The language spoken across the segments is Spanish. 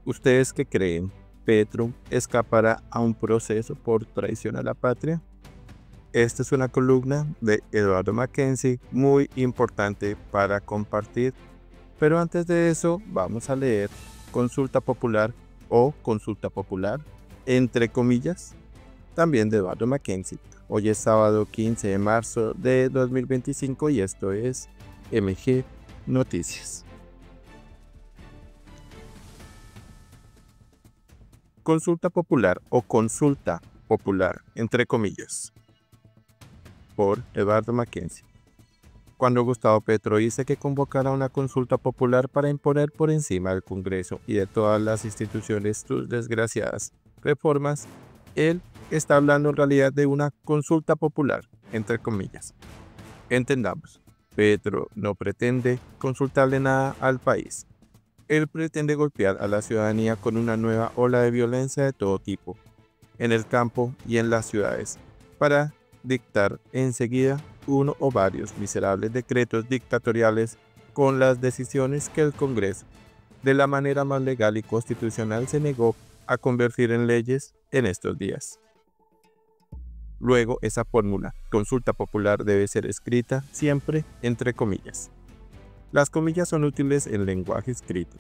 ¿Ustedes qué creen? ¿Petro escapará a un proceso por traición a la patria? Esta es una columna de Eduardo Mackenzie muy importante para compartir. Pero antes de eso, vamos a leer Consulta Popular o Consulta Popular, entre comillas, también de Eduardo Mackenzie. Hoy es sábado 15 de marzo de 2025 y esto es MG Noticias. Consulta Popular o Consulta Popular, entre comillas, por Eduardo Mackenzie. Cuando Gustavo Petro dice que convocará una consulta popular para imponer por encima del Congreso y de todas las instituciones sus desgraciadas reformas, él está hablando en realidad de una consulta popular, entre comillas. Entendamos, Petro no pretende consultarle nada al país. Él pretende golpear a la ciudadanía con una nueva ola de violencia de todo tipo, en el campo y en las ciudades, para dictar enseguida uno o varios miserables decretos dictatoriales con las decisiones que el Congreso, de la manera más legal y constitucional, se negó a convertir en leyes en estos días. Luego, esa fórmula, consulta popular, debe ser escrita siempre entre comillas. Las comillas son útiles en lenguaje escrito.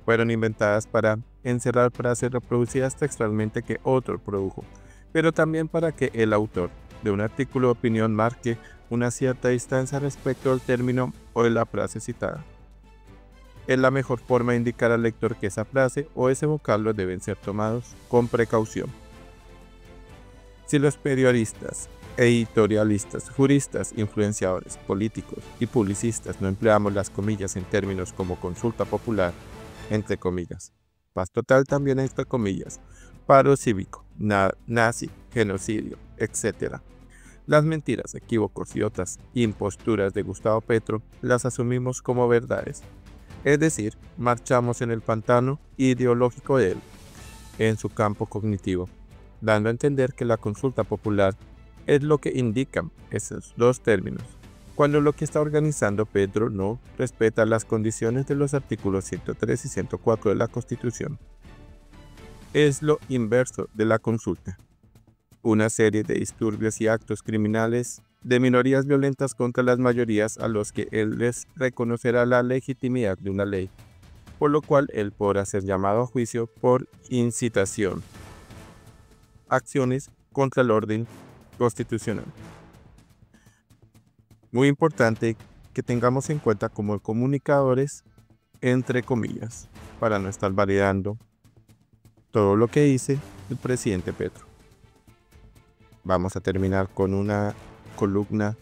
Fueron inventadas para encerrar frases reproducidas textualmente que otro produjo, pero también para que el autor de un artículo de opinión marque una cierta distancia respecto al término o de la frase citada. Es la mejor forma de indicar al lector que esa frase o ese vocablo deben ser tomados con precaución. Si los periodistas, editorialistas, juristas, influenciadores, políticos y publicistas no empleamos las comillas en términos como consulta popular, entre comillas, paz total también entre comillas, paro cívico, nazi, genocidio, etc., las mentiras, equívocos y otras imposturas de Gustavo Petro las asumimos como verdades, es decir, marchamos en el pantano ideológico de él, en su campo cognitivo, dando a entender que la consulta popular es lo que indican esos dos términos, cuando lo que está organizando Petro no respeta las condiciones de los artículos 103 y 104 de la Constitución. Es lo inverso de la consulta. Una serie de disturbios y actos criminales de minorías violentas contra las mayorías a los que él les reconocerá la legitimidad de una ley, por lo cual él podrá ser llamado a juicio por incitación. Acciones contra el orden constitucional. Muy importante que tengamos en cuenta como comunicadores, entre comillas, para no estar validando todo lo que dice el presidente Petro. Vamos a terminar con una columna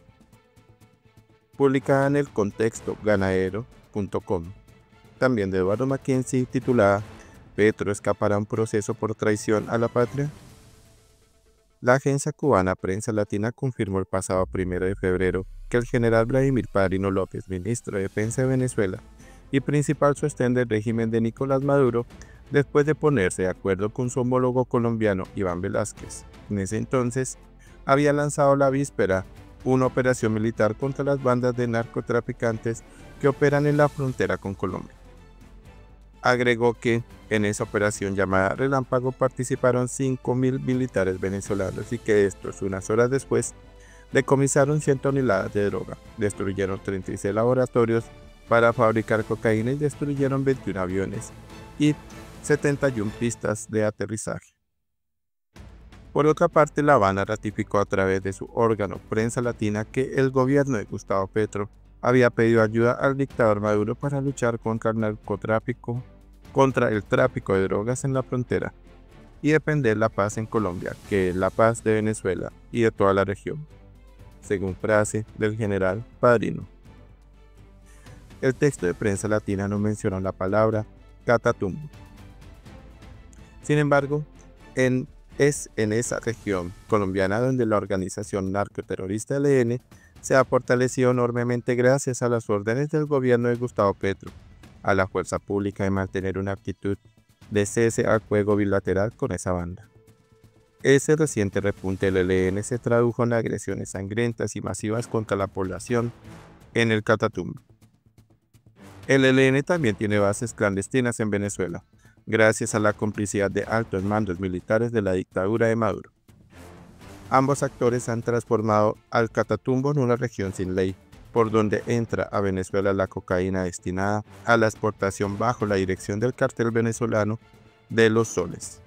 publicada en el contexto ganadero.com, también de Eduardo Mackenzie, titulada ¿Petro escapará a un proceso por traición a la patria? La agencia cubana Prensa Latina confirmó el pasado 1 de febrero que el general Vladimir Padrino López, ministro de Defensa de Venezuela y principal sostén del régimen de Nicolás Maduro, después de ponerse de acuerdo con su homólogo colombiano Iván Velásquez, en ese entonces, había lanzado la víspera una operación militar contra las bandas de narcotraficantes que operan en la frontera con Colombia. Agregó que en esa operación llamada Relámpago participaron 5.000 militares venezolanos y que estos, unas horas después, decomisaron 100 toneladas de droga, destruyeron 36 laboratorios para fabricar cocaína y destruyeron 21 aviones y 71 pistas de aterrizaje. Por otra parte, La Habana ratificó a través de su órgano Prensa Latina que el gobierno de Gustavo Petro había pedido ayuda al dictador Maduro para luchar contra el narcotráfico, contra el tráfico de drogas en la frontera y defender la paz en Colombia, que es la paz de Venezuela y de toda la región, según frase del general Padrino. El texto de Prensa Latina no menciona la palabra Catatumbo. Sin embargo, es en esa región colombiana donde la organización narcoterrorista ELN se ha fortalecido enormemente gracias a las órdenes del gobierno de Gustavo Petro, a la fuerza pública de mantener una actitud de cese al fuego bilateral con esa banda. Ese reciente repunte del ELN se tradujo en agresiones sangrientas y masivas contra la población en el Catatumbo. El ELN también tiene bases clandestinas en Venezuela, gracias a la complicidad de altos mandos militares de la dictadura de Maduro. Ambos actores han transformado al Catatumbo en una región sin ley, por donde entra a Venezuela la cocaína destinada a la exportación bajo la dirección del cartel venezolano de los soles.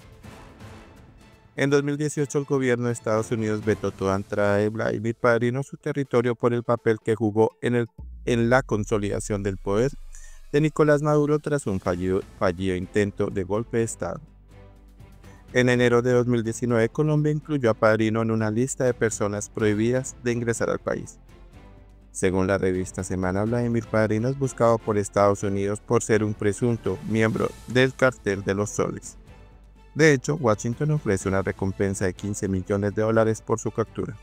En 2018 el gobierno de Estados Unidos vetó toda entrada de Vladimir Padrino a su territorio por el papel que jugó en la consolidación del poder de Nicolás Maduro tras un fallido intento de golpe de Estado. En enero de 2019 Colombia incluyó a Padrino en una lista de personas prohibidas de ingresar al país. Según la revista Semana, Vladimir Padrino es buscado por Estados Unidos por ser un presunto miembro del cartel de los soles. De hecho, Washington ofrece una recompensa de $15 millones por su captura.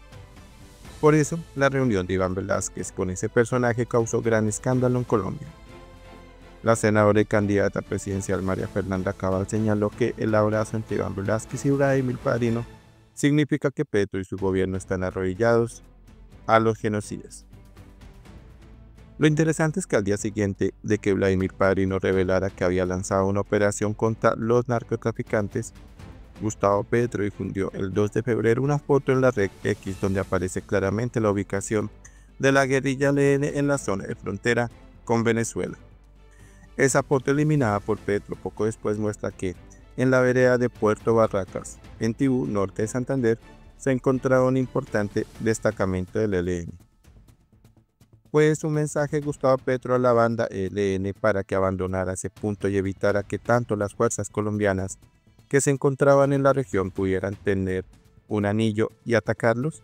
Por eso, la reunión de Iván Velásquez con ese personaje causó gran escándalo en Colombia. La senadora y candidata presidencial María Fernanda Cabal señaló que el abrazo entre Iván Velásquez y Vladimir Padrino significa que Petro y su gobierno están arrodillados a los genocidas. Lo interesante es que al día siguiente de que Vladimir Padrino revelara que había lanzado una operación contra los narcotraficantes, Gustavo Petro difundió el 2 de febrero una foto en la red X donde aparece claramente la ubicación de la guerrilla ELN en la zona de frontera con Venezuela. Esa foto eliminada por Petro poco después muestra que en la vereda de Puerto Barracas, en Tibú, norte de Santander, se encontraba un importante destacamento del ELN. Pues un mensaje de Gustavo Petro a la banda ELN para que abandonara ese punto y evitara que tanto las fuerzas colombianas que se encontraban en la región pudieran tener un anillo y atacarlos.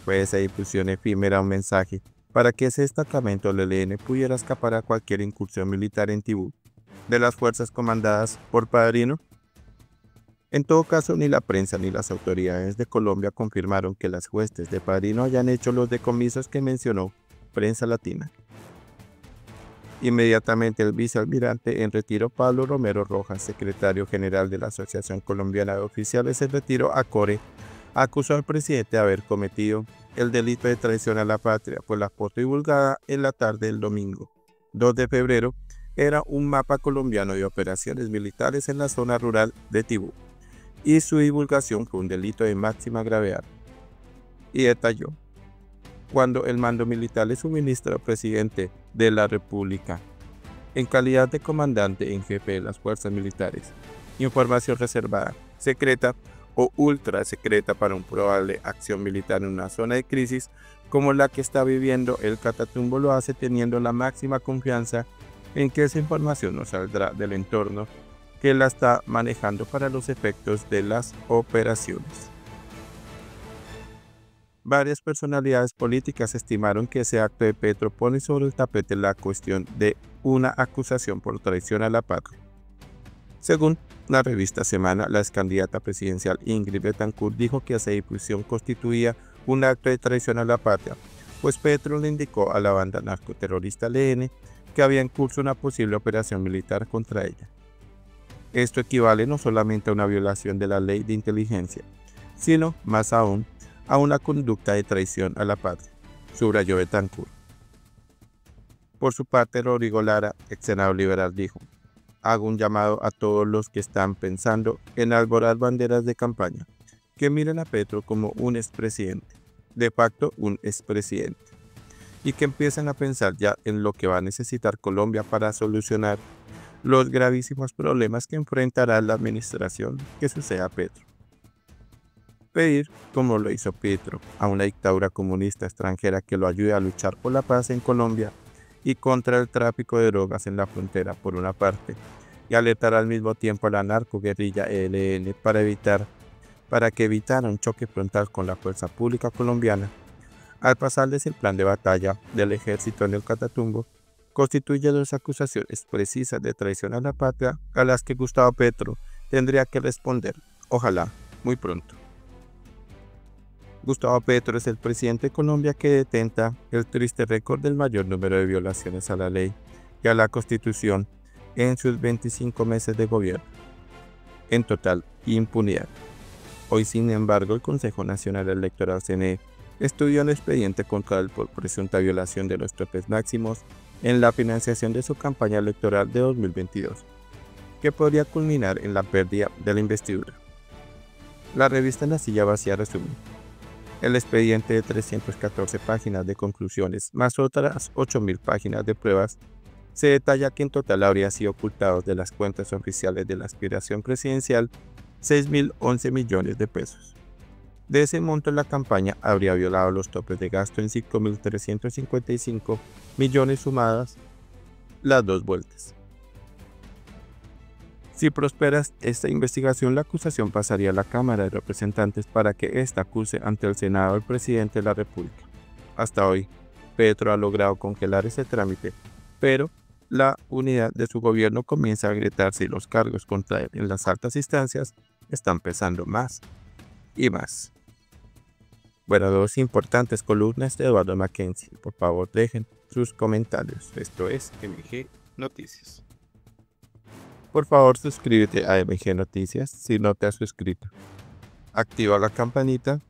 Fue esa difusión efímera un mensaje para que ese destacamento del ELN pudiera escapar a cualquier incursión militar en Tibú de las fuerzas comandadas por Padrino. En todo caso, ni la prensa ni las autoridades de Colombia confirmaron que las huestes de Padrino hayan hecho los decomisos que mencionó Prensa Latina. Inmediatamente el vicealmirante en retiro Pablo Romero Rojas, secretario general de la Asociación Colombiana de Oficiales en Retiro, ACORE, acusó al presidente de haber cometido el delito de traición a la patria, pues la foto divulgada en la tarde del domingo 2 de febrero era un mapa colombiano de operaciones militares en la zona rural de Tibú, y su divulgación fue un delito de máxima gravedad. Y detalló: cuando el mando militar le suministra al presidente de la República, en calidad de comandante en jefe de las fuerzas militares, información reservada, secreta o ultra secreta para una probable acción militar en una zona de crisis como la que está viviendo el Catatumbo, lo hace teniendo la máxima confianza en que esa información no saldrá del entorno que la está manejando para los efectos de las operaciones. Varias personalidades políticas estimaron que ese acto de Petro pone sobre el tapete la cuestión de una acusación por traición a la patria. Según la revista Semana, la excandidata presidencial Ingrid Betancourt dijo que esa difusión constituía un acto de traición a la patria, pues Petro le indicó a la banda narcoterrorista ELN que había en curso una posible operación militar contra ella. Esto equivale no solamente a una violación de la ley de inteligencia, sino, más aún, a una conducta de traición a la patria, subrayó Betancourt. Por su parte, Rodrigo Lara, ex senador liberal, dijo: hago un llamado a todos los que están pensando en alborar banderas de campaña, que miren a Petro como un expresidente, de facto un expresidente, y que empiecen a pensar ya en lo que va a necesitar Colombia para solucionar los gravísimos problemas que enfrentará la administración que suceda a Petro. Pedir, como lo hizo Petro, a una dictadura comunista extranjera que lo ayude a luchar por la paz en Colombia y contra el tráfico de drogas en la frontera por una parte, y alertar al mismo tiempo a la narcoguerrilla ELN para que evitara un choque frontal con la fuerza pública colombiana, al pasarles el plan de batalla del ejército en el Catatumbo, constituye dos acusaciones precisas de traición a la patria a las que Gustavo Petro tendría que responder, ojalá, muy pronto. Gustavo Petro es el presidente de Colombia que detenta el triste récord del mayor número de violaciones a la ley y a la Constitución en sus 25 meses de gobierno, en total impunidad. Hoy, sin embargo, el Consejo Nacional Electoral CNE estudió un expediente contra él por presunta violación de los topes máximos en la financiación de su campaña electoral de 2022. que podría culminar en la pérdida de la investidura. La revista En la silla vacía resume: el expediente de 314 páginas de conclusiones, más otras 8.000 páginas de pruebas, se detalla que en total habría sido ocultados de las cuentas oficiales de la aspiración presidencial 6.011 millones de pesos. De ese monto, la campaña habría violado los topes de gasto en 5.355 millones sumadas las dos vueltas. Si prospera esta investigación, la acusación pasaría a la Cámara de Representantes para que ésta acuse ante el Senado al presidente de la República. Hasta hoy, Petro ha logrado congelar ese trámite, pero la unidad de su gobierno comienza a agrietarse y los cargos contra él en las altas instancias están pesando más y más. Bueno, dos importantes columnas de Eduardo Mackenzie. Por favor, dejen sus comentarios. Esto es MG Noticias. Por favor, suscríbete a MG Noticias si no te has suscrito. Activa la campanita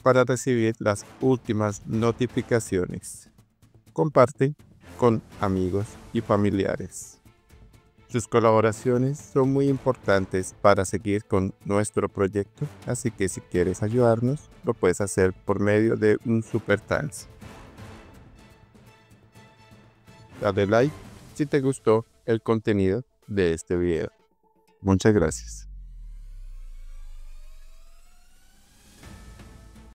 para recibir las últimas notificaciones. Comparte con amigos y familiares. Sus colaboraciones son muy importantes para seguir con nuestro proyecto, así que si quieres ayudarnos, lo puedes hacer por medio de un super thanks. Dale like si te gustó el contenido de este video. Muchas gracias.